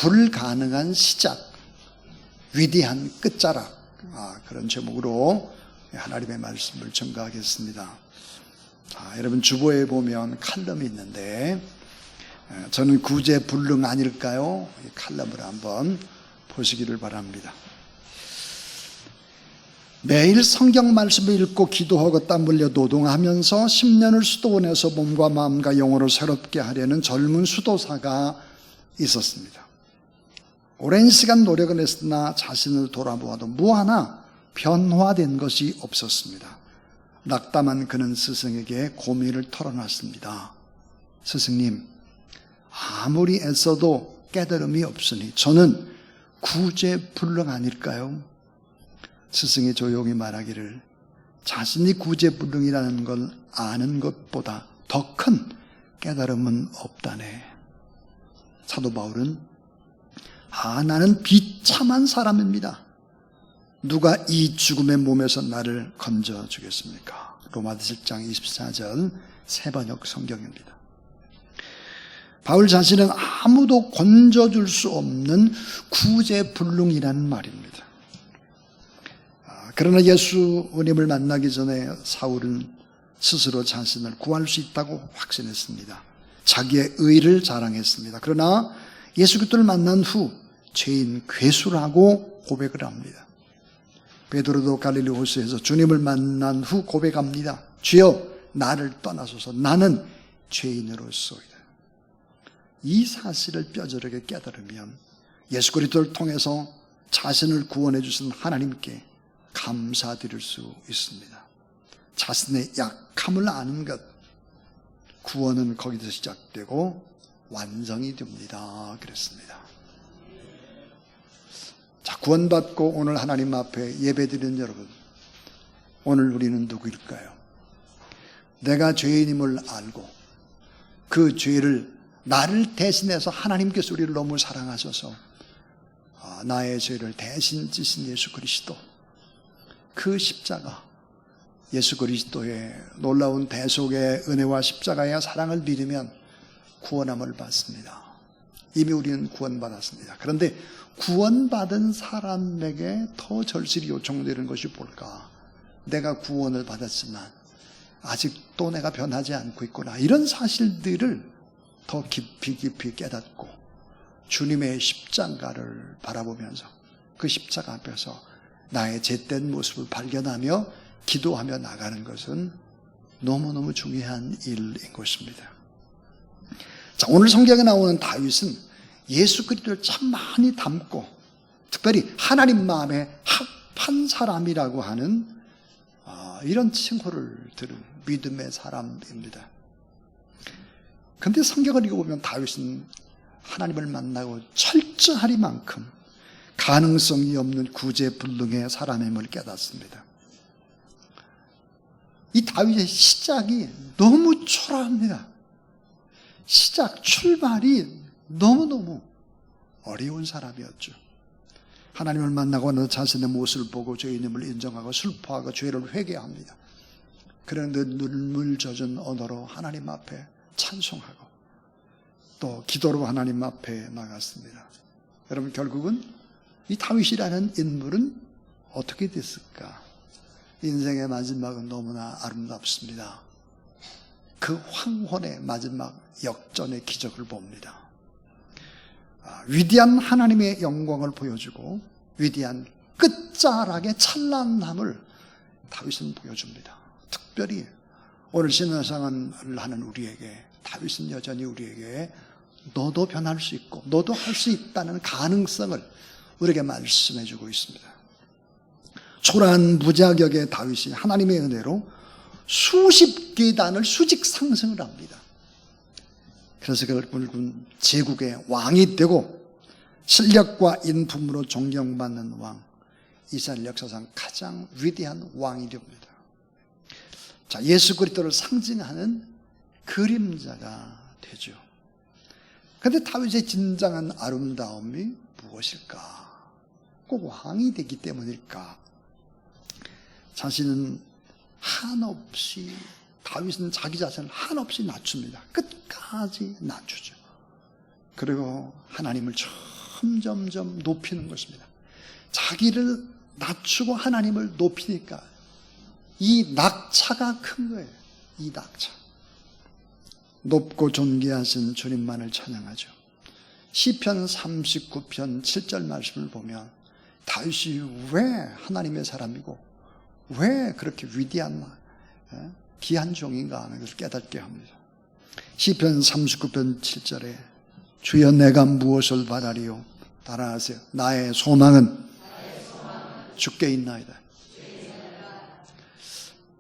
불가능한 시작, 위대한 끝자락, 그런 제목으로 하나님의 말씀을 전가하겠습니다. 여러분 주보에 보면 칼럼이 있는데 저는 구제불능 아닐까요? 이 칼럼을 한번 보시기를 바랍니다. 매일 성경 말씀을 읽고 기도하고 땀 흘려 노동하면서 10년을 수도원에서 몸과 마음과 영혼을 새롭게 하려는 젊은 수도사가 있었습니다. 오랜 시간 노력을 했으나 자신을 돌아보아도 뭐 하나 변화된 것이 없었습니다. 낙담한 그는 스승에게 고민을 털어놨습니다. 스승님, 아무리 애써도 깨달음이 없으니 저는 구제불능 아닐까요? 스승이 조용히 말하기를 자신이 구제불능이라는 걸 아는 것보다 더 큰 깨달음은 없다네. 사도 바울은 나는 비참한 사람입니다. 누가 이 죽음의 몸에서 나를 건져주겠습니까? 로마서 7장 24절 세번역 성경입니다. 바울 자신은 아무도 건져줄 수 없는 구제불능이라는 말입니다. 그러나 예수님을 만나기 전에 사울은 스스로 자신을 구할 수 있다고 확신했습니다. 자기의 의를 자랑했습니다. 그러나 예수 그리스도를 만난 후 죄인 괴수라고 고백을 합니다. 베드로도 갈릴리 호수에서 주님을 만난 후 고백합니다. 주여 나를 떠나소서 나는 죄인으로소이다. 이 사실을 뼈저리게 깨달으면 예수 그리스도를 통해서 자신을 구원해 주신 하나님께 감사드릴 수 있습니다. 자신의 약함을 아는 것, 구원은 거기서 시작되고 완성이 됩니다. 그랬습니다. 자, 구원받고 오늘 하나님 앞에 예배드리는 여러분, 오늘 우리는 누구일까요? 내가 죄인임을 알고 그 죄를 나를 대신해서 하나님께서 우리를 너무 사랑하셔서 나의 죄를 대신 지신 예수 그리스도, 그 십자가, 예수 그리스도의 놀라운 대속의 은혜와 십자가의 사랑을 믿으면 구원함을 받습니다. 이미 우리는 구원받았습니다. 그런데 구원받은 사람에게 더 절실히 요청되는 것이 뭘까? 내가 구원을 받았지만 아직도 내가 변하지 않고 있구나. 이런 사실들을 더 깊이 깨닫고 주님의 십자가를 바라보면서 그 십자가 앞에서 나의 죄된 모습을 발견하며 기도하며 나가는 것은 너무너무 중요한 일인 것입니다. 자, 오늘 성경에 나오는 다윗은 예수 그리스도를 참 많이 닮고 특별히 하나님 마음에 합한 사람이라고 하는 이런 칭호를 들은 믿음의 사람입니다. 그런데 성경을 읽어보면 다윗은 하나님을 만나고 철저하리만큼 가능성이 없는 구제불능의 사람임을 깨닫습니다. 이 다윗의 시작이 너무 초라합니다. 출발이 너무너무 어려운 사람이었죠. 하나님을 만나고 너 자신의 모습을 보고 죄인임을 인정하고 슬퍼하고 죄를 회개합니다. 그런데 눈물 젖은 언어로 하나님 앞에 찬송하고 또 기도로 하나님 앞에 나갔습니다. 여러분, 결국은 이 다윗이라는 인물은 어떻게 됐을까? 인생의 마지막은 너무나 아름답습니다. 그 황혼의 마지막 역전의 기적을 봅니다. 위대한 하나님의 영광을 보여주고 위대한 끝자락의 찬란함을 다윗은 보여줍니다. 특별히 오늘 신앙생활을 하는 우리에게, 다윗은 여전히 우리에게 너도 변할 수 있고 너도 할 수 있다는 가능성을 우리에게 말씀해 주고 있습니다. 초라한 무자격의 다윗이 하나님의 은혜로 수십 계단을 수직 상승을 합니다. 그래서 결국은 제국의 왕이 되고 실력과 인품으로 존경받는 왕, 이스라엘 역사상 가장 위대한 왕이 됩니다. 자, 예수 그리스도를 상징하는 그림자가 되죠. 그런데 다윗의 진정한 아름다움이 무엇일까? 꼭 왕이 되기 때문일까? 자신은 한없이, 다윗은 자기 자신을 한없이 낮춥니다. 끝까지 낮추죠. 그리고 하나님을 점점점 높이는 것입니다. 자기를 낮추고 하나님을 높이니까 이 낙차가 큰 거예요. 이 낙차. 높고 존귀하신 주님만을 찬양하죠. 시편 39편 7절 말씀을 보면 다윗이 왜 하나님의 사람이고 왜 그렇게 위대한 귀한 종인가 하는 것을 깨닫게 합니다. 시편 39편 7절에 주여 내가 무엇을 바라리요? 따라하세요. 나의 소망은 주께 있나이다.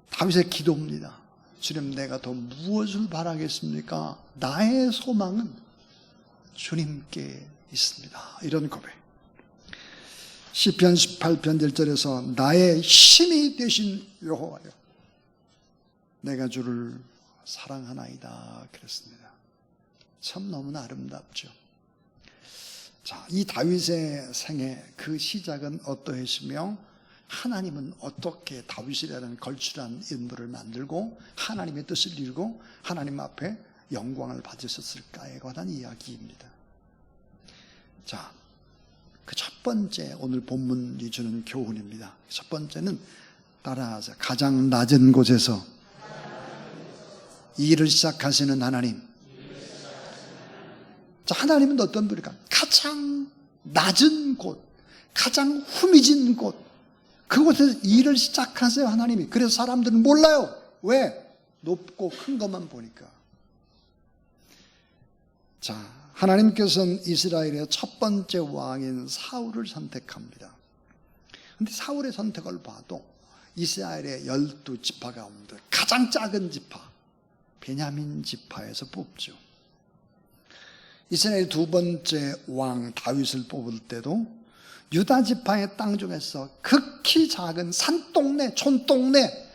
다윗의 기도입니다. 주님, 내가 더 무엇을 바라겠습니까? 나의 소망은 주님께 있습니다. 이런 고백. 시편 18편 1절에서 나의 힘이 되신 여호와여, 내가 주를 사랑하나이다 그랬습니다. 참 너무나 아름답죠. 자, 이 다윗의 생애 그 시작은 어떠했으며 하나님은 어떻게 다윗이라는 걸출한 인물을 만들고 하나님의 뜻을 이루고 하나님 앞에 영광을 받으셨을까에 관한 이야기입니다. 자, 그 첫 번째 오늘 본문이 주는 교훈입니다. 첫 번째는 따라하세요. 가장 낮은 곳에서 일을 시작하시는 하나님. 자, 하나님은 어떤 분일까? 가장 낮은 곳, 가장 후미진 곳, 그곳에서 일을 시작하세요, 하나님이. 그래서 사람들은 몰라요. 왜? 높고 큰 것만 보니까. 자, 하나님께서는 이스라엘의 첫 번째 왕인 사울을 선택합니다. 그런데 사울의 선택을 봐도 이스라엘의 12지파 가운데 가장 작은 지파, 베냐민 지파에서 뽑죠. 이스라엘 두 번째 왕 다윗을 뽑을 때도 유다 지파의 땅 중에서 극히 작은 산동네, 촌동네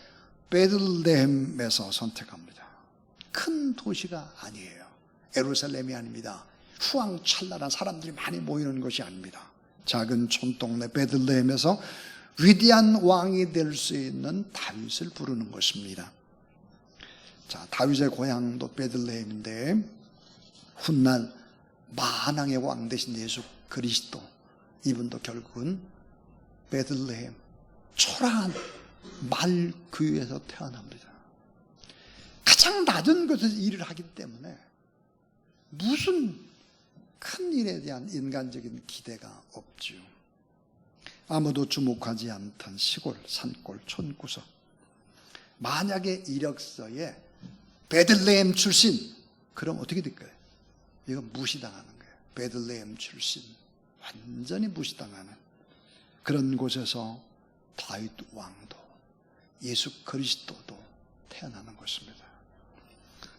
베들레헴에서 선택합니다. 큰 도시가 아니에요. 예루살렘이 아닙니다. 후황찬란한 사람들이 많이 모이는 곳이 아닙니다. 작은 촌동네 베들레헴에서 위대한 왕이 될 수 있는 다윗을 부르는 것입니다. 자, 다윗의 고향도 베들레헴인데 훗날 만왕의 왕 되신 예수 그리스도, 이분도 결국은 베들레헴 초라한 말귀에서 태어납니다. 가장 낮은 곳에서 일을 하기 때문에 무슨 큰 일에 대한 인간적인 기대가 없죠. 아무도 주목하지 않던 시골, 산골, 촌구석. 만약에 이력서에 베들레헴 출신, 그럼 어떻게 될까요? 이건 무시당하는 거예요. 베들레헴 출신, 완전히 무시당하는 그런 곳에서 다윗 왕도 예수 그리스도도 태어나는 것입니다.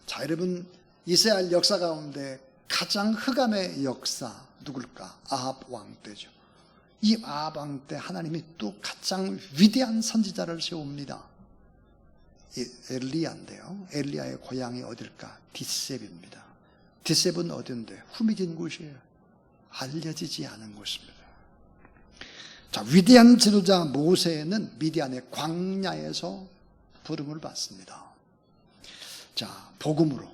자, 여러분, 이스라엘 역사 가운데 가장 흑암의 역사 누굴까? 아합 왕 때죠. 이 아합 왕 때 하나님이 또 가장 위대한 선지자를 세웁니다. 엘리야인데요. 엘리야의 고향이 어딜까? 뒷셉입니다. 뒷셉은 어딘데? 후미진 곳이에요. 알려지지 않은 곳입니다. 자, 위대한 지도자 모세는 미디안의 광야에서 부름을 받습니다. 자, 복음으로,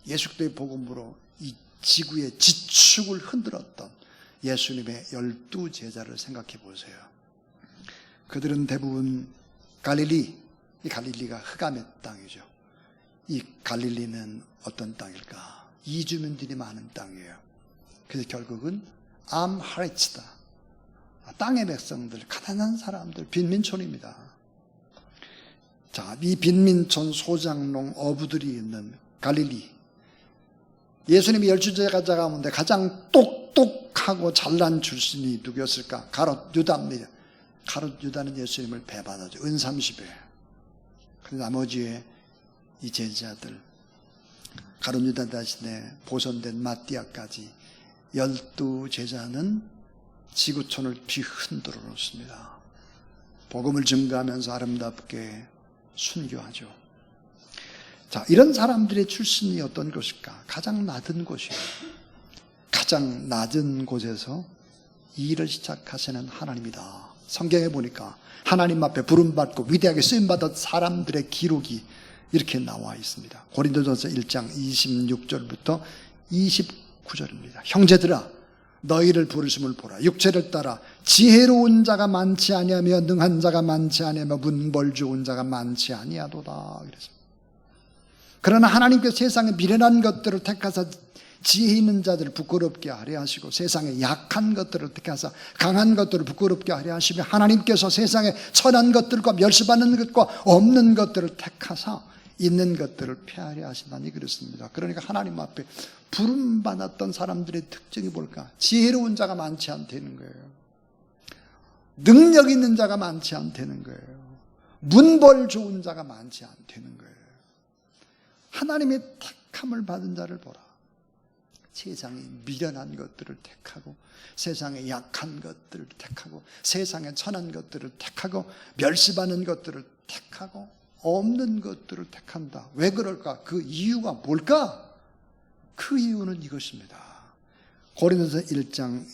예수 그리스도의 복음으로 이 지구의 지축을 흔들었던 예수님의 12 제자를 생각해 보세요. 그들은 대부분 갈릴리, 이 갈릴리가 흑암의 땅이죠. 이 갈릴리는 어떤 땅일까? 이주민들이 많은 땅이에요. 그래서 결국은 암하레치다, 땅의 백성들, 가난한 사람들, 빈민촌입니다. 자, 이 빈민촌 소장농 어부들이 있는 갈릴리, 예수님이 12제자 가운데 가장 똑똑하고 잘난 출신이 누구였을까? 가롯 유다입니다. 가롯 유다는 예수님을 배반하죠. 은삼십에. 그 나머지의 이 제자들, 가롯 유다 대신에 보선된 마띠아까지 12 제자는 지구촌을 뒤흔들어 놓습니다. 복음을 증거하면서 아름답게 순교하죠. 자, 이런 사람들의 출신이 어떤 곳일까? 가장 낮은 곳이에요. 가장 낮은 곳에서 일을 시작하시는 하나님이다. 성경에 보니까 하나님 앞에 부름받고 위대하게 쓰임받은 사람들의 기록이 이렇게 나와 있습니다. 고린도전서 1장 26절부터 29절입니다. 형제들아, 너희를 부르심을 보라. 육체를 따라 지혜로운 자가 많지 아니하며 능한 자가 많지 아니하며 문벌 좋은 자가 많지 아니하도다. 그래서 그러나 하나님께서 세상에 미련한 것들을 택하사 지혜 있는 자들을 부끄럽게 하려 하시고 세상에 약한 것들을 택하사 강한 것들을 부끄럽게 하려 하시며 하나님께서 세상에 천한 것들과 멸시받는 것과 없는 것들을 택하사 있는 것들을 폐하려 하신다니 그렇습니다. 그러니까 하나님 앞에 부름받았던 사람들의 특징이 뭘까? 지혜로운 자가 많지 않다는 거예요. 능력 있는 자가 많지 않다는 거예요. 문벌 좋은 자가 많지 않다는 거예요. 하나님의 택함을 받은 자를 보라. 세상에 미련한 것들을 택하고 세상에 약한 것들을 택하고 세상에 천한 것들을 택하고 멸시받는 것들을 택하고 없는 것들을 택한다. 왜 그럴까? 그 이유가 뭘까? 그 이유는 이것입니다. 고린도서 1장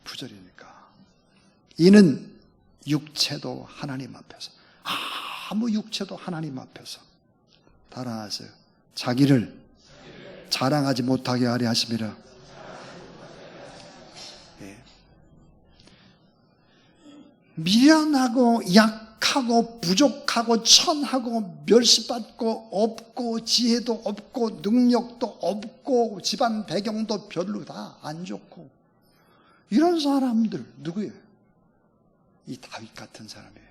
29절이니까 이는 육체도 하나님 앞에서 아무 육체도 하나님 앞에서 따라하세요. 자기를 자랑하지 못하게 하려 하심이라. 예. 미련하고 약하고 부족하고 천하고 멸시받고 없고 지혜도 없고 능력도 없고 집안 배경도 별로 다 안 좋고 이런 사람들 누구예요? 이 다윗 같은 사람이에요.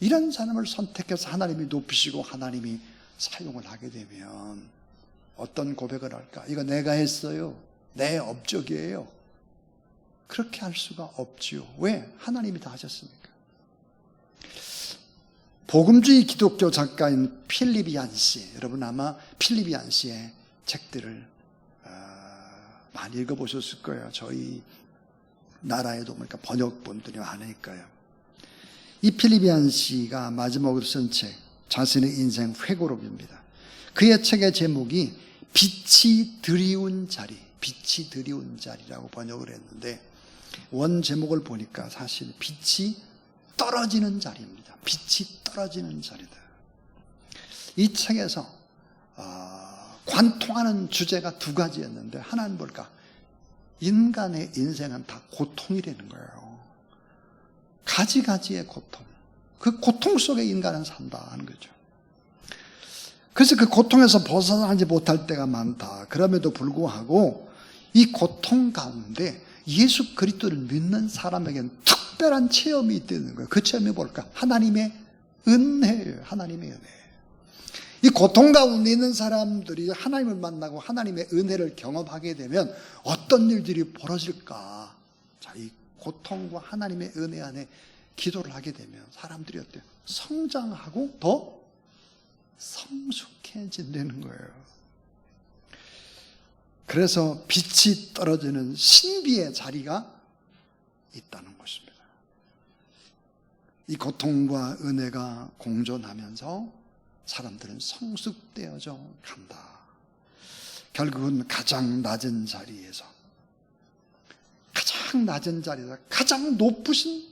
이런 사람을 선택해서 하나님이 높이시고 하나님이 사용을 하게 되면 어떤 고백을 할까? 이거 내가 했어요. 내 업적이에요. 그렇게 할 수가 없지요. 왜? 하나님이 다 하셨으니까. 복음주의 기독교 작가인 필립 얀시, 여러분 아마 필립 얀시의 책들을 많이 읽어보셨을 거예요. 저희 나라에도 그러니까 번역본들이 많으니까요. 이 필립 얀시가 마지막으로 쓴 책, 자신의 인생 회고록입니다. 그의 책의 제목이 빛이 드리운 자리, 빛이 드리운 자리라고 번역을 했는데 원 제목을 보니까 사실 빛이 떨어지는 자리입니다. 빛이 떨어지는 자리다. 이 책에서 관통하는 주제가 두 가지였는데 하나는 뭘까? 인간의 인생은 다 고통이라는 거예요. 가지가지의 고통. 그 고통 속에 인간은 산다 하는 거죠. 그래서 그 고통에서 벗어나지 못할 때가 많다. 그럼에도 불구하고 이 고통 가운데 예수 그리스도를 믿는 사람에게는 특별한 체험이 있다는 거예요. 그 체험이 뭘까? 하나님의 은혜예요. 하나님의 은혜. 이 고통 가운데 있는 사람들이 하나님을 만나고 하나님의 은혜를 경험하게 되면 어떤 일들이 벌어질까? 자, 이 고통과 하나님의 은혜 안에 기도를 하게 되면 사람들이 어때요? 성장하고 더 성숙해진다는 거예요. 그래서 빛이 떨어지는 신비의 자리가 있다는 것입니다. 이 고통과 은혜가 공존하면서 사람들은 성숙되어져 간다. 결국은 가장 낮은 자리에서 가장 낮은 자리에서 가장 높으신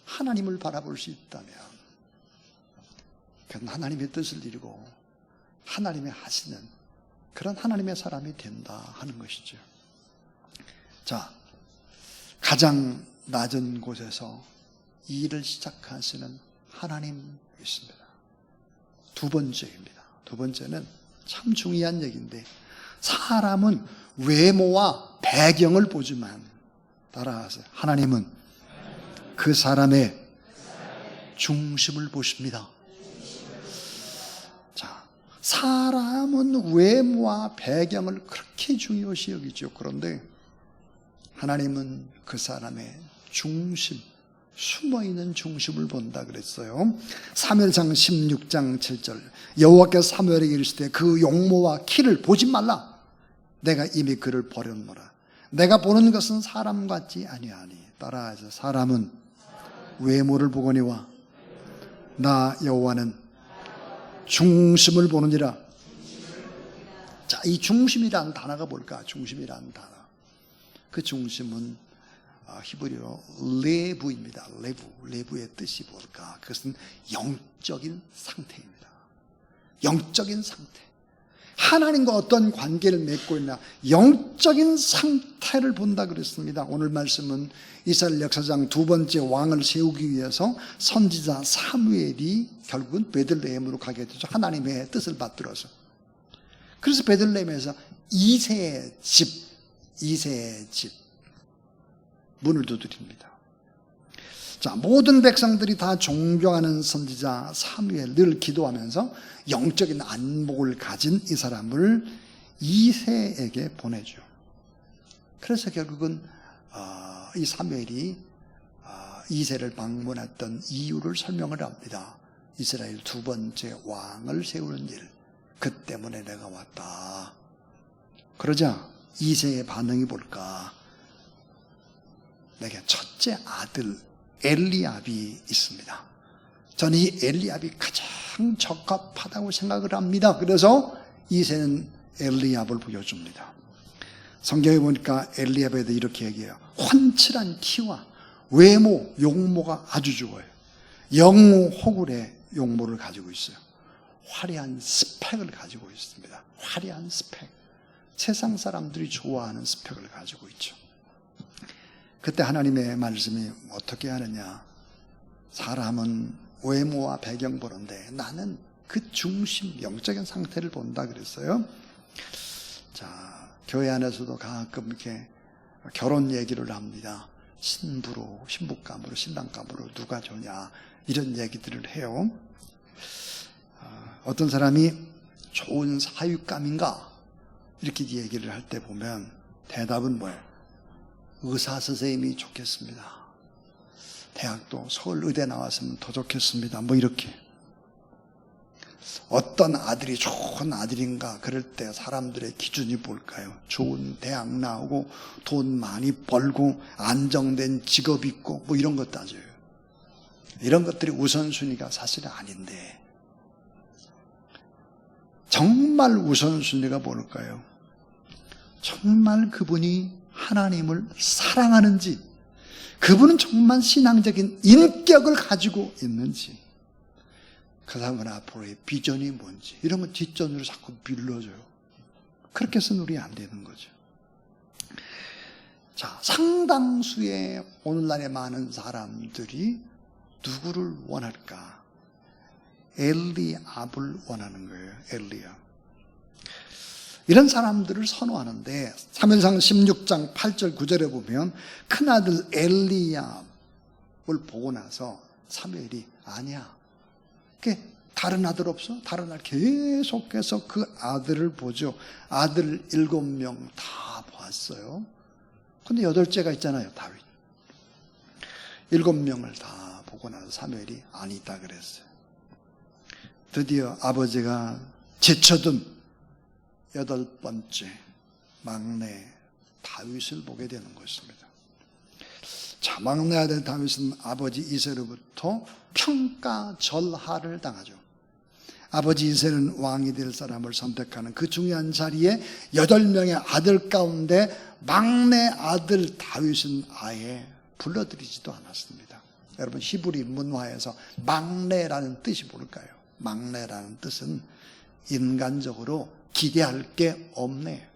하나님을 바라볼 수 있다면 그건 하나님의 뜻을 이루고 하나님의 하시는 그런 하나님의 사람이 된다 하는 것이죠. 자, 가장 낮은 곳에서 이 일을 시작하시는 하나님 있습니다. 두 번째입니다. 두 번째는 참 중요한 얘기인데 사람은 외모와 배경을 보지만 따라하세요. 하나님은 그 사람의 중심을 보십니다. 자, 사람은 외모와 배경을 그렇게 중요시 여기죠. 그런데 하나님은 그 사람의 중심, 숨어있는 중심을 본다 그랬어요. 사무엘상 16장 7절 여호와께서 사무엘에게 이르시되 그 용모와 키를 보지 말라. 내가 이미 그를 버렸노라. 내가 보는 것은 사람 같지 아니하니. 따라해서 사람은 외모를 보거니와 나 여호와는 중심을 보느니라. 자, 이 중심이라는 단어가 뭘까? 중심이라는 단어. 그 중심은 히브리어로 레부입니다. 레부의 뜻이 뭘까? 그것은 영적인 상태입니다. 영적인 상태. 하나님과 어떤 관계를 맺고 있나, 영적인 상태를 본다 그랬습니다. 오늘 말씀은 이스라엘 역사상 두 번째 왕을 세우기 위해서 선지자 사무엘이 결국은 베들레헴으로 가게 되죠. 하나님의 뜻을 받들어서. 그래서 베들레헴에서 이새의 집 문을 두드립니다. 자, 모든 백성들이 다 존경하는 선지자 사무엘, 늘 기도하면서 영적인 안목을 가진 이 사람을 이새에게 보내죠. 그래서 결국은 이 사무엘이 이새를 방문했던 이유를 설명을 합니다. 이스라엘 두 번째 왕을 세우는 일, 그 때문에 내가 왔다. 그러자 이새의 반응이 뭘까? 내게 첫째 아들 엘리압이 있습니다. 저는 이 엘리압이 가장 적합하다고 생각을 합니다. 그래서 이새는 엘리압을 보여줍니다. 성경에 보니까 엘리압에 대해 이렇게 얘기해요. 훤칠한 키와 외모, 용모가 아주 좋아요. 영모 호굴의 용모를 가지고 있어요. 화려한 스펙을 가지고 있습니다. 화려한 스펙. 세상 사람들이 좋아하는 스펙을 가지고 있죠. 그때 하나님의 말씀이 어떻게 하느냐. 사람은 외모와 배경 보는데 나는 그 중심, 영적인 상태를 본다 그랬어요. 자, 교회 안에서도 가끔 이렇게 결혼 얘기를 합니다. 신부로, 신부감으로, 신랑감으로 누가 좋냐, 이런 얘기들을 해요. 어떤 사람이 좋은 사육감인가? 이렇게 얘기를 할 때 보면 대답은 뭐예요? 의사 선생님이 좋겠습니다. 대학도 서울의대 나왔으면 더 좋겠습니다. 뭐 이렇게. 어떤 아들이 좋은 아들인가 그럴 때 사람들의 기준이 뭘까요? 좋은 대학 나오고 돈 많이 벌고 안정된 직업 있고 뭐 이런 것 따져요. 이런 것들이 우선순위가 사실은 아닌데 정말 우선순위가 뭘까요? 정말 그분이 하나님을 사랑하는지, 그분은 정말 신앙적인 인격을 가지고 있는지, 그 사람은 앞으로의 비전이 뭔지, 이런 건 뒷전으로 자꾸 밀어줘요. 그렇게 해서는 우리 안 되는 거죠. 자, 상당수의 오늘날의 많은 사람들이 누구를 원할까? 엘리압을 원하는 거예요. 엘리압. 이런 사람들을 선호하는데 사무엘상 16장 8절 9절에 보면 큰아들 엘리압을 보고 나서 사무엘이 아니야. 다른 아들 없어? 다른 아들 계속해서 그 아들을 보죠. 아들 7명 다 봤어요. 근데 8째가 있잖아요. 다윗. 7명을 다 보고 나서 사무엘이 아니다 그랬어요. 드디어 아버지가 지쳐든 8번째 막내 다윗을 보게 되는 것입니다. 자, 막내 아들 다윗은 아버지 이새로부터 평가절하를 당하죠. 아버지 이새는 왕이 될 사람을 선택하는 그 중요한 자리에 8명의 아들 가운데 막내 아들 다윗은 아예 불러들이지도 않았습니다. 여러분, 히브리 문화에서 막내라는 뜻이 뭘까요? 막내라는 뜻은 인간적으로 기대할 게 없네.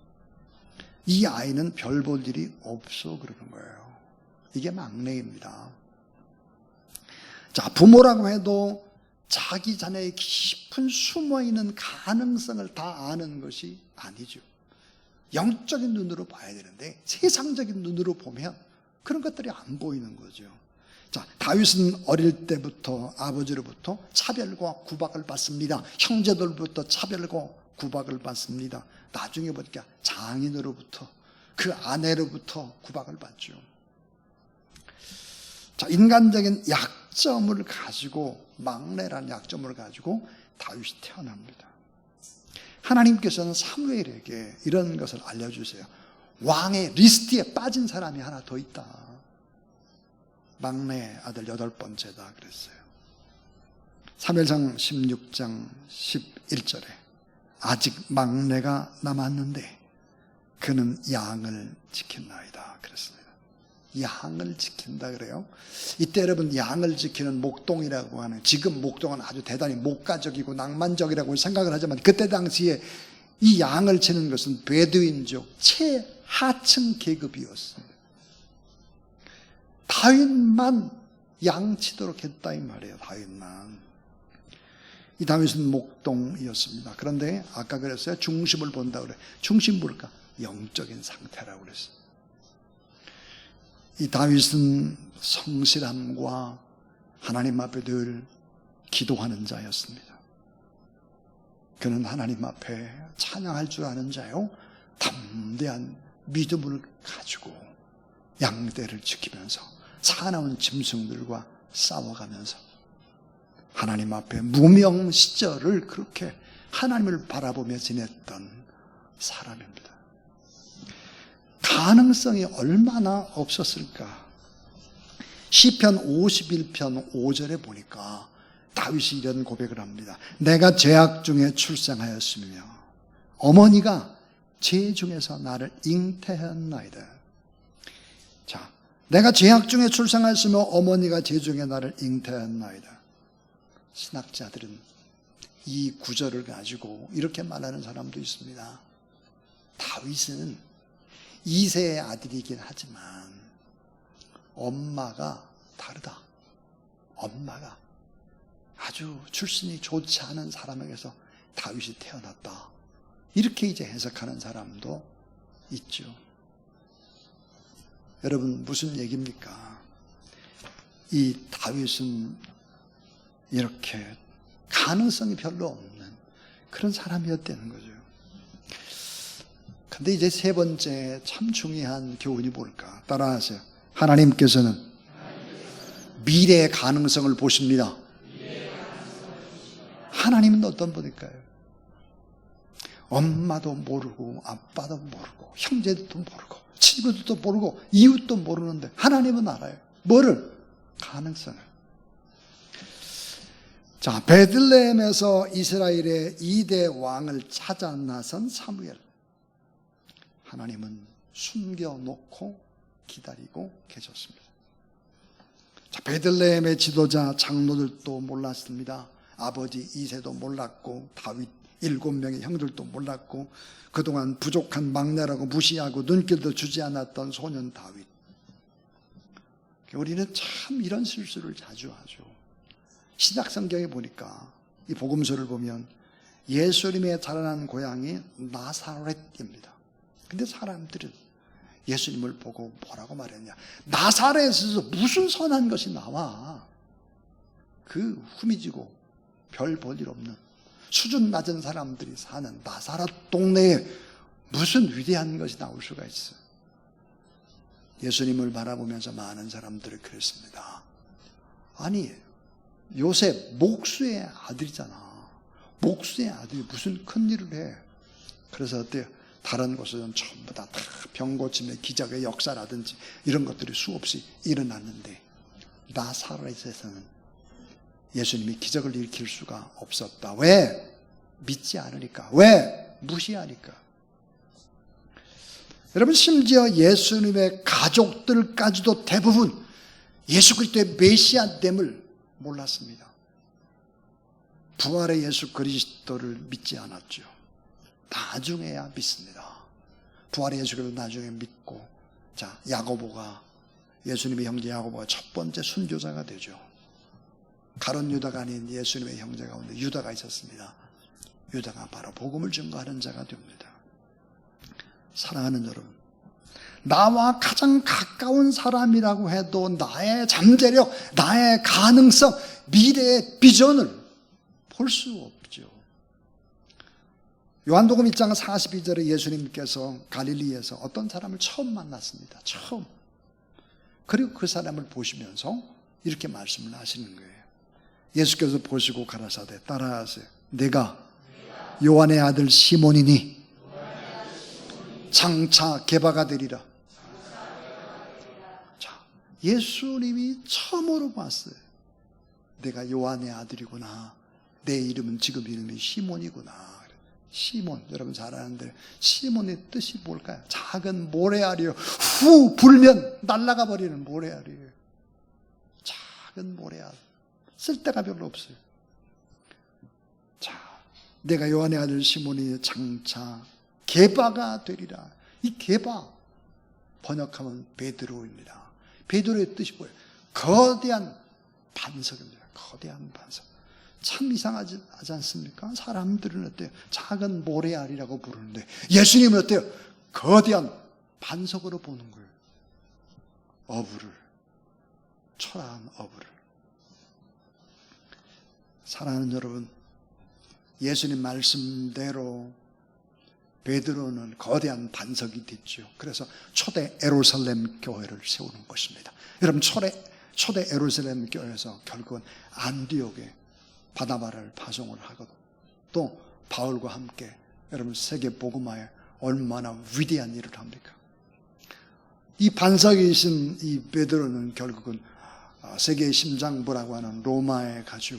이 아이는 별 볼 일이 없어 그러는 거예요. 이게 막내입니다. 자, 부모라고 해도 자기 자녀의 깊은 숨어있는 가능성을 다 아는 것이 아니죠. 영적인 눈으로 봐야 되는데 세상적인 눈으로 보면 그런 것들이 안 보이는 거죠. 자, 다윗은 어릴 때부터 아버지로부터 차별과 구박을 받습니다. 형제들부터 차별과 구박을 받습니다. 나중에 보니까 장인으로부터, 그 아내로부터 구박을 받죠. 자, 인간적인 약점을 가지고, 막내라는 약점을 가지고 다윗이 태어납니다. 하나님께서는 사무엘에게 이런 것을 알려주세요. 왕의 리스트에 빠진 사람이 하나 더 있다. 막내 아들 8번째다 그랬어요. 사무엘상 16장 11절에 아직 막내가 남았는데 그는 양을 지킨나이다 그랬습니다. 양을 지킨다 그래요. 이때 여러분, 양을 지키는 목동이라고 하는, 지금 목동은 아주 대단히 목가적이고 낭만적이라고 생각을 하지만 그때 당시에 이 양을 치는 것은 베두인족 최하층 계급이었습니다. 다윗만 양치도록 했다 이 말이에요. 다윗만. 이 다윗은 목동이었습니다. 그런데 아까 그랬어요. 중심을 본다 그래. 중심 뭘까? 영적인 상태라고 그랬어요. 이 다윗은 성실함과 하나님 앞에 늘 기도하는 자였습니다. 그는 하나님 앞에 찬양할 줄 아는 자요, 담대한 믿음을 가지고 양떼를 지키면서 사나운 짐승들과 싸워가면서 하나님 앞에 무명 시절을 그렇게 하나님을 바라보며 지냈던 사람입니다. 가능성이 얼마나 없었을까? 시편 51편 5절에 보니까 다윗이 이런 고백을 합니다. 내가 죄악 중에 출생하였으며 어머니가 죄 중에서 나를 잉태하였나이다. 자, 내가 죄악 중에 출생하였으며 어머니가 죄 중에 나를 잉태하였나이다. 신학자들은 이 구절을 가지고 이렇게 말하는 사람도 있습니다. 다윗은 2세의 아들이긴 하지만 엄마가 다르다. 엄마가 아주 출신이 좋지 않은 사람에게서 다윗이 태어났다. 이렇게 이제 해석하는 사람도 있죠. 여러분, 무슨 얘기입니까? 이 다윗은 이렇게 가능성이 별로 없는 그런 사람이었다는 거죠. 근데 이제 세 번째 참 중요한 교훈이 뭘까? 따라하세요. 하나님께서는 미래의 가능성을 보십니다. 하나님은 어떤 분일까요? 엄마도 모르고 아빠도 모르고 형제들도 모르고 친구들도 모르고 이웃도 모르는데 하나님은 알아요. 뭐를? 가능성을. 자, 베들레헴에서 이스라엘의 2대 왕을 찾아 나선 사무엘. 하나님은 숨겨놓고 기다리고 계셨습니다. 자, 베들레헴의 지도자 장로들도 몰랐습니다. 아버지 이새도 몰랐고 다윗 7명의 형들도 몰랐고 그동안 부족한 막내라고 무시하고 눈길도 주지 않았던 소년 다윗. 우리는 참 이런 실수를 자주 하죠. 신약 성경에 보니까 이 복음서를 보면 예수님의 자라난 고향이 나사렛입니다. 근데 사람들은 예수님을 보고 뭐라고 말했냐? 나사렛에서 무슨 선한 것이 나와? 그 후미지고 별 볼 일 없는 수준 낮은 사람들이 사는 나사렛 동네에 무슨 위대한 것이 나올 수가 있어? 예수님을 바라보면서 많은 사람들이 그랬습니다. 아니, 요셉 목수의 아들이잖아. 목수의 아들이 무슨 큰일을 해? 그래서 어때요? 다른 곳은 전부 다 병고침의 기적의 역사라든지 이런 것들이 수없이 일어났는데 나사렛에서는 예수님이 기적을 일으킬 수가 없었다. 왜? 믿지 않으니까. 왜? 무시하니까. 여러분, 심지어 예수님의 가족들까지도 대부분 예수 그리스도의 메시아됨을 몰랐습니다. 부활의 예수 그리스도를 믿지 않았죠. 나중에야 믿습니다. 부활의 예수 그리스도를 나중에 믿고, 자, 야고보가, 예수님의 형제 야고보가 첫 번째 순교자가 되죠. 가룟 유다가 아닌 예수님의 형제 가운데 유다가 있었습니다. 유다가 바로 복음을 증거하는 자가 됩니다. 사랑하는 여러분, 나와 가장 가까운 사람이라고 해도 나의 잠재력, 나의 가능성, 미래의 비전을 볼 수 없죠. 요한복음 1장 42절에 예수님께서 갈릴리에서 어떤 사람을 처음 만났습니다. 처음. 그리고 그 사람을 보시면서 이렇게 말씀을 하시는 거예요. 예수께서 보시고 가라사대 따라하세요. 내가 요한의 아들 시몬이니 장차 게바가 되리라. 자, 예수님이 처음으로 봤어요. 내가 요한의 아들이구나. 내 이름은 지금 이름이 시몬이구나. 시몬, 여러분 잘 아는데 시몬의 뜻이 뭘까요? 작은 모래알이요. 후 불면 날아가 버리는 모래알이에요. 작은 모래알. 쓸데가 별로 없어요. 자, 내가 요한의 아들 시몬이 장차 게바가 되리라. 이 게바 번역하면 베드로입니다. 베드로의 뜻이 뭐예요? 거대한 반석입니다. 거대한 반석. 참 이상하지 않습니까? 사람들은 어때요? 작은 모래알이라고 부르는데 예수님은 어때요? 거대한 반석으로 보는 거예요. 어부를, 초라한 어부를. 사랑하는 여러분, 예수님 말씀대로 베드로는 거대한 반석이 됐죠. 그래서 초대 예루살렘 교회를 세우는 것입니다. 여러분, 초대 예루살렘 교회에서 결국은 안디옥에 바나바를 파송을 하거든. 또 바울과 함께 여러분 세계 복음화에 얼마나 위대한 일을 합니까? 이 반석이신 이 베드로는 결국은 세계의 심장부라고 하는 로마에 가서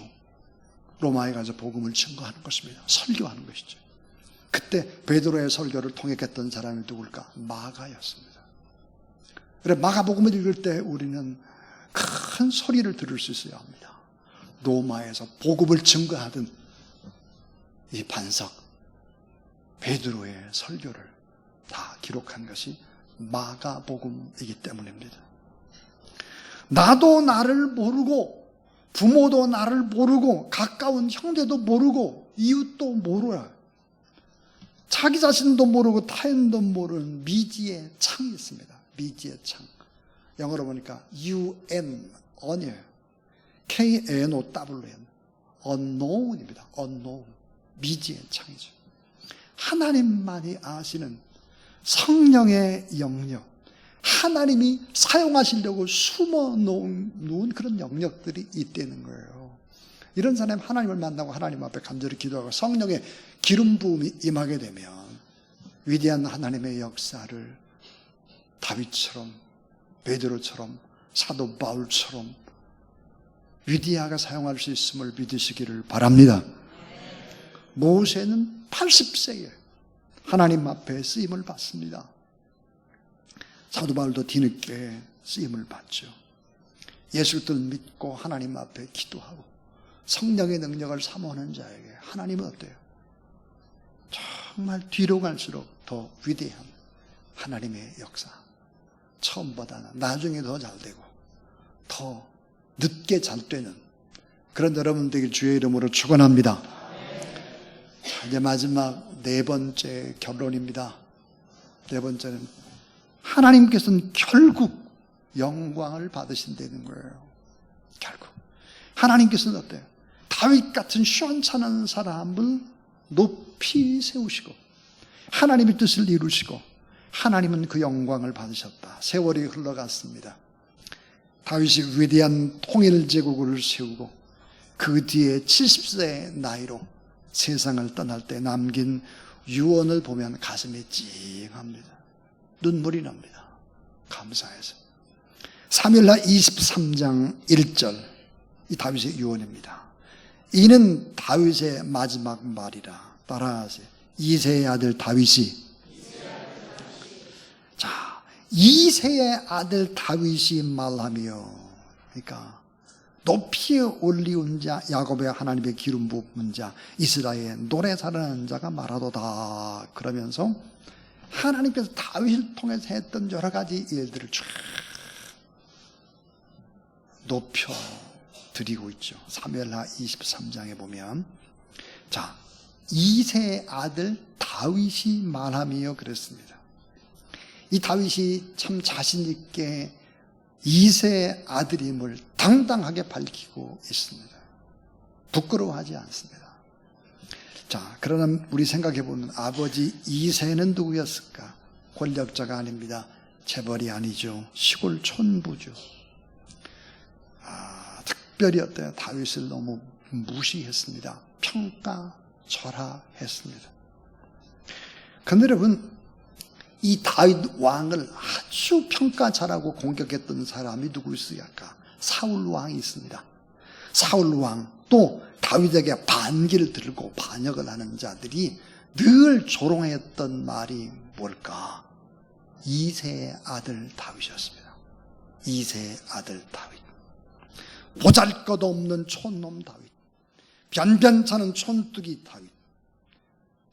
복음을 증거하는 것입니다. 설교하는 것이죠. 그때 베드로의 설교를 통역했던 사람이 누굴까? 마가였습니다. 그래, 마가복음을 읽을 때 우리는 큰 소리를 들을 수 있어야 합니다. 로마에서 복음을 증거하던 이 반석 베드로의 설교를 다 기록한 것이 마가복음이기 때문입니다. 나도 나를 모르고 부모도 나를 모르고 가까운 형제도 모르고 이웃도 모르라. 자기 자신도 모르고 타인도 모르는 미지의 창이 있습니다. 미지의 창. 영어로 보니까 UN, on이에요. KNOWN, unknown입니다. unknown, 미지의 창이죠. 하나님만이 아시는 성령의 영역, 하나님이 사용하시려고 숨어놓은 그런 영역들이 있다는 거예요. 이런 사람이 하나님을 만나고 하나님 앞에 간절히 기도하고 성령의 기름 부음이 임하게 되면 위대한 하나님의 역사를 다윗처럼, 베드로처럼, 사도 바울처럼 위대하게 사용할 수 있음을 믿으시기를 바랍니다. 모세는 80세에 하나님 앞에 쓰임을 받습니다. 사도 바울도 뒤늦게 쓰임을 받죠. 예수 그리스도를 믿고 하나님 앞에 기도하고 성령의 능력을 사모하는 자에게 하나님은 어때요? 정말 뒤로 갈수록 더 위대한 하나님의 역사, 처음보다는 나중에 더 잘 되고 더 늦게 잘 되는 그런 여러분 되길 주의 이름으로 축원합니다. 자, 이제 마지막 네 번째 결론입니다. 네 번째는 하나님께서는 결국 영광을 받으신다는 거예요. 결국 하나님께서는 어때요? 다윗 같은 시원찮은 사람을 높이 세우시고 하나님의 뜻을 이루시고 하나님은 그 영광을 받으셨다. 세월이 흘러갔습니다. 다윗이 위대한 통일제국을 세우고 그 뒤에 70세의 나이로 세상을 떠날 때 남긴 유언을 보면 가슴이 찡합니다. 눈물이 납니다. 감사해서. 사무엘하 23장 1절 이 다윗의 유언입니다. 이는 다윗의 마지막 말이라. 따라하세요. 이새의 아들 다윗이 자, 이새의 아들 다윗이 말하며, 그러니까 높이 올리운 자 야곱의 하나님의 기름 부은 자 이스라엘의 노래 잘하는 자가 말하도다. 그러면서 하나님께서 다윗을 통해서 했던 여러 가지 일들을 쫙 높여 드리고 있죠. 사무엘하 23장에 보면 자, 이새의 아들 다윗이 말하며 그랬습니다. 이 다윗이 참 자신 있게 이새의 아들임을 당당하게 밝히고 있습니다. 부끄러워하지 않습니다. 자, 그러나 우리 생각해 보면 아버지 이새는 누구였을까? 권력자가 아닙니다. 재벌이 아니죠. 시골 촌부죠. 특별히 어때요? 다윗을 너무 무시했습니다. 평가절하했습니다. 그런데 여러분, 이 다윗 왕을 아주 평가 잘하고 공격했던 사람이 누구 있을까? 사울 왕이 있습니다. 사울 왕, 또 다윗에게 반기를 들고 반역을 하는 자들이 늘 조롱했던 말이 뭘까? 이새의 아들 다윗이었습니다. 이새의 아들 다윗. 보잘것없는 촌놈 다윗, 변변찮은 촌뚜기 다윗,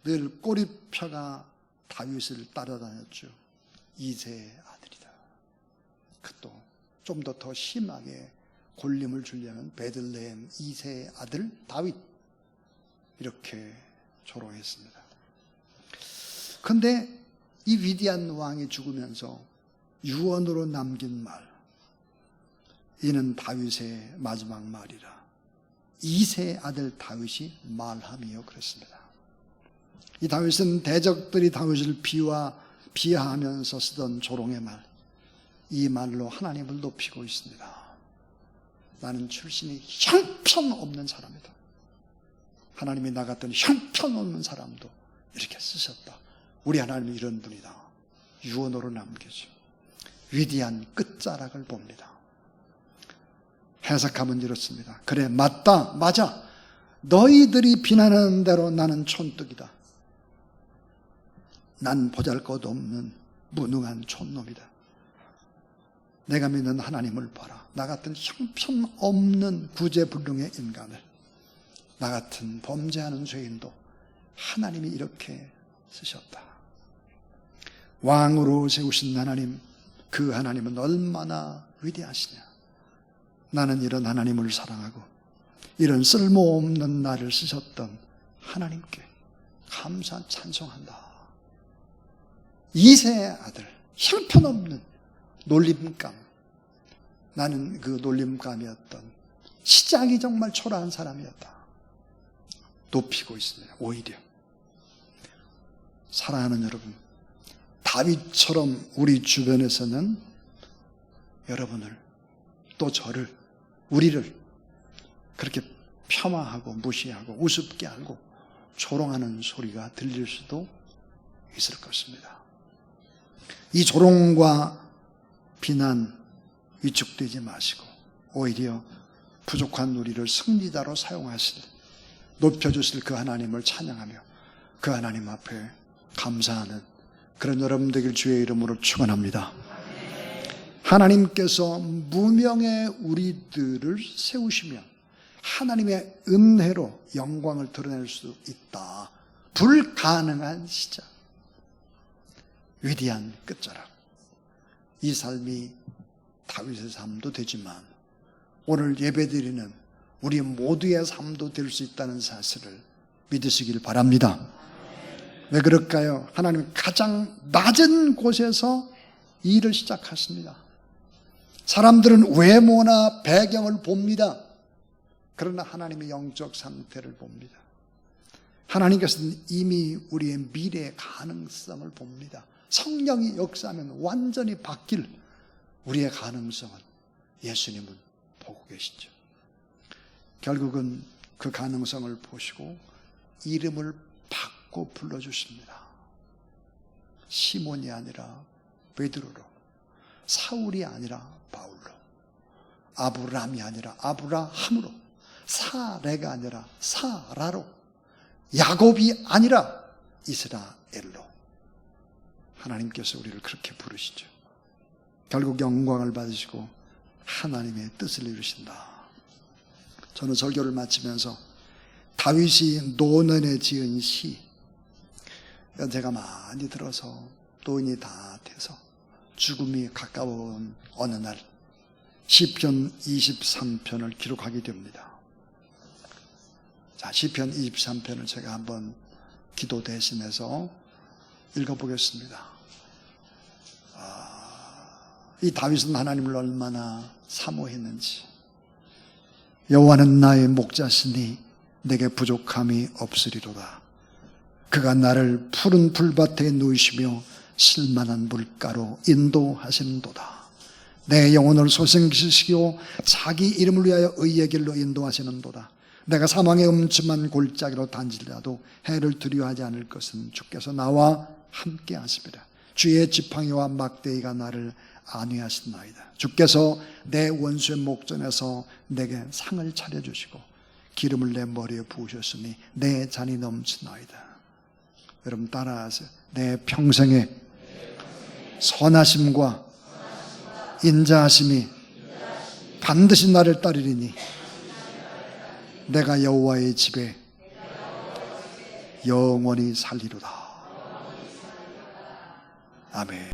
늘 꼬리표가 다윗을 따라다녔죠. 이새의 아들이다. 또 좀 더 심하게 골림을 주려면 베들레헴 이새의 아들 다윗, 이렇게 조롱했습니다. 그런데 이 위대한 왕이 죽으면서 유언으로 남긴 말, 이는 다윗의 마지막 말이라. 이새의 아들 다윗이 말함이요 그랬습니다. 이 다윗은 대적들이 다윗을 비하하면서 쓰던 조롱의 말, 이 말로 하나님을 높이고 있습니다. 나는 출신이 형편없는 사람이다. 하나님이 나 같은 형편없는 사람도 이렇게 쓰셨다. 우리 하나님은 이런 분이다. 유언으로 남기죠. 위대한 끝자락을 봅니다. 해석하면 이렇습니다. 그래, 맞다, 맞아. 너희들이 비난하는 대로 나는 촌뜨기다. 난 보잘것없는 무능한 촌놈이다. 내가 믿는 하나님을 봐라. 나 같은 형편없는 구제불능의 인간을, 나 같은 범죄하는 죄인도 하나님이 이렇게 쓰셨다. 왕으로 세우신 하나님, 그 하나님은 얼마나 위대하시냐. 나는 이런 하나님을 사랑하고 이런 쓸모없는 나를 쓰셨던 하나님께 감사 찬송한다. 이새의 아들, 형편없는 놀림감. 나는 그 놀림감이었던, 시작이 정말 초라한 사람이었다. 높이고 있습니다. 오히려 사랑하는 여러분, 다윗처럼 우리 주변에서는 여러분을, 또 저를, 우리를 그렇게 폄하하고 무시하고 우습게 하고 조롱하는 소리가 들릴 수도 있을 것입니다. 이 조롱과 비난 위축되지 마시고 오히려 부족한 우리를 승리자로 사용하실, 높여주실 그 하나님을 찬양하며 그 하나님 앞에 감사하는 그런 여러분 되길 주의 이름으로 축원합니다. 하나님께서 무명의 우리들을 세우시면 하나님의 은혜로 영광을 드러낼 수 있다. 불가능한 시작, 위대한 끝자락. 이 삶이 다윗의 삶도 되지만 오늘 예배드리는 우리 모두의 삶도 될 수 있다는 사실을 믿으시길 바랍니다. 왜 그럴까요? 하나님은 가장 낮은 곳에서 일을 시작하십니다. 사람들은 외모나 배경을 봅니다. 그러나 하나님의 영적 상태를 봅니다. 하나님께서는 이미 우리의 미래의 가능성을 봅니다. 성령이 역사하면 완전히 바뀔 우리의 가능성은 예수님은 보고 계시죠. 결국은 그 가능성을 보시고 이름을 바꿔 불러주십니다. 시몬이 아니라 베드로로, 사울이 아니라 바울로, 아브람이 아니라 아브라함으로, 사레가 아니라 사라로, 야곱이 아니라 이스라엘로 하나님께서 우리를 그렇게 부르시죠. 결국 영광을 받으시고 하나님의 뜻을 이루신다. 저는 설교를 마치면서 다윗이 노년에 지은 시, 제가 많이 들어서 노인이 다 돼서 죽음이 가까운 어느 날 시편 23편을 기록하게 됩니다. 자, 시편 23편을 제가 한번 기도 대신해서 읽어보겠습니다. 이 다윗은 하나님을 얼마나 사모했는지. 여호와는 나의 목자시니 내게 부족함이 없으리로다. 그가 나를 푸른 풀밭에 누이시며 실만한 물가로 인도하시는도다. 내 영혼을 소생시키시고 자기 이름을 위하여 의의 길로 인도하시는도다. 내가 사망의 음침한 골짜기로 단질라도 해를 두려워하지 않을 것은 주께서 나와 함께 하십니다. 주의 지팡이와 막대기가 나를 안위하신나이다. 주께서 내 원수의 목전에서 내게 상을 차려주시고 기름을 내 머리에 부으셨으니 내 잔이 넘치나이다. 여러분 따라하세요. 내 평생에 선하심과 인자하심이 반드시 나를 따르리니 내가 여호와의 집에 영원히 살리로다. 아멘.